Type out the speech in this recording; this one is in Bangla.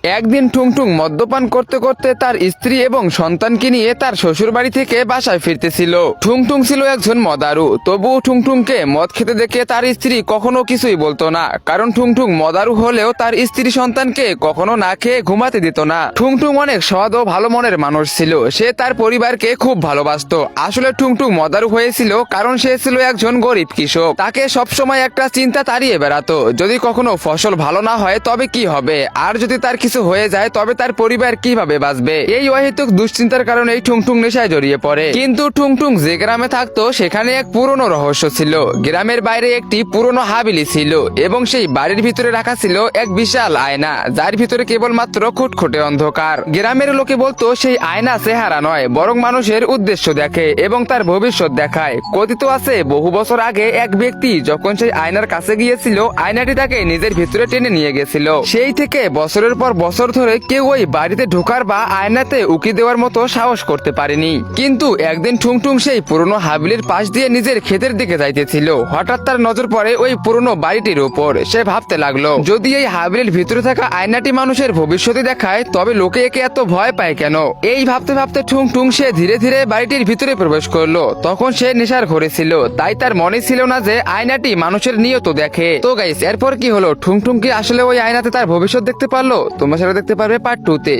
একদিন টুংটুং মদ্যপান করতে করতে তার স্ত্রী এবং সন্তানকে নিয়ে তার শ্বশুর বাড়ি থেকে বাসায় ফিরতেছিল। টুংটুং ছিল একজন মদারু, তবুও টুংটুংকে মদ খেতে দেখে তার স্ত্রী কখনো কিছুই বলতো না, কারণ টুংটুং মদারু হলেও তার স্ত্রী সন্তানকে কখনো না খেয়ে ঘুমাতে দিত না। টুংটুং অনেক সৎ ও ভালো মনের মানুষ ছিল, সে তার পরিবারকে খুব ভালোবাসতো। আসলে টুংটুং মদারু হয়েছিল কারণ সে ছিল একজন গরিব কৃষক। তাকে সবসময় একটা চিন্তা তাড়িয়ে বেড়াতো, যদি কখনো ফসল ভালো না হয় তবে কি হবে, আর যদি তার কিছু হয়ে যায় তবে তার পরিবার কিভাবে বাঁচবে। এই অহেতুক দুশ্চিন্তার কারণে টুংটুং নেশায় জড়িয়ে পড়ে। কিন্তু টুংটুং যে গ্রামে থাকতো সেখানে এক পুরনো রহস্য ছিল। গ্রামের বাইরে একটি পুরনো হাবিলি ছিল এবং সেই বাড়ির ভিতরে রাখা ছিল এক বিশাল আয়না, যার ভিতরে কেবলমাত্র খুটখুটে অন্ধকার। গ্রামের লোকে বলতো সেই আয়না চেহারা নয়, বরং মানুষের উদ্দেশ্য দেখে এবং তার ভবিষ্যৎ দেখায়। কথিত আছে বহু বছর আগে এক ব্যক্তি যখন সেই আয়নার কাছে গিয়েছিল, আয়নাটি তাকে নিজের ভিতরে টেনে নিয়ে গেছিল। সেই থেকে বছরের পর বছর ধরে কেউ ওই বাড়িতে ঢোকার বা আয়নাতে উকি দেওয়ার মতো সাহস করতে পারেনি। কিন্তু একদিন টুংটুং সেই পুরনো হাবিলির পাশ দিয়ে নিজের ক্ষেতের দিকে যাইতেছিল। হঠাৎ তার নজর পড়ে ওই পুরনো বাড়িটির উপর। সে ভাবতে লাগলো, যদি এই হাবিলির ভিতরে থাকা আয়নাটি মানুষের ভবিষ্যতে দেখায় তবে লোকে একে এত ভয় পায় কেন। এই ভাবতে ভাবতে টুংটুং সে ধীরে ধীরে বাড়িটির ভিতরে প্রবেশ করলো। তখন সে নেশার ঘরে ছিল, তাই তার মনে ছিল না যে আয়নাটি মানুষের নিয়ত দেখে। তো গাইস, এরপর কি হলো? টুংটুং কি আসলে ওই আয়নাতে তার ভবিষ্যৎ দেখতে পারলো? তোমরা সেটা দেখতে পারবে পার্ট 2 তে।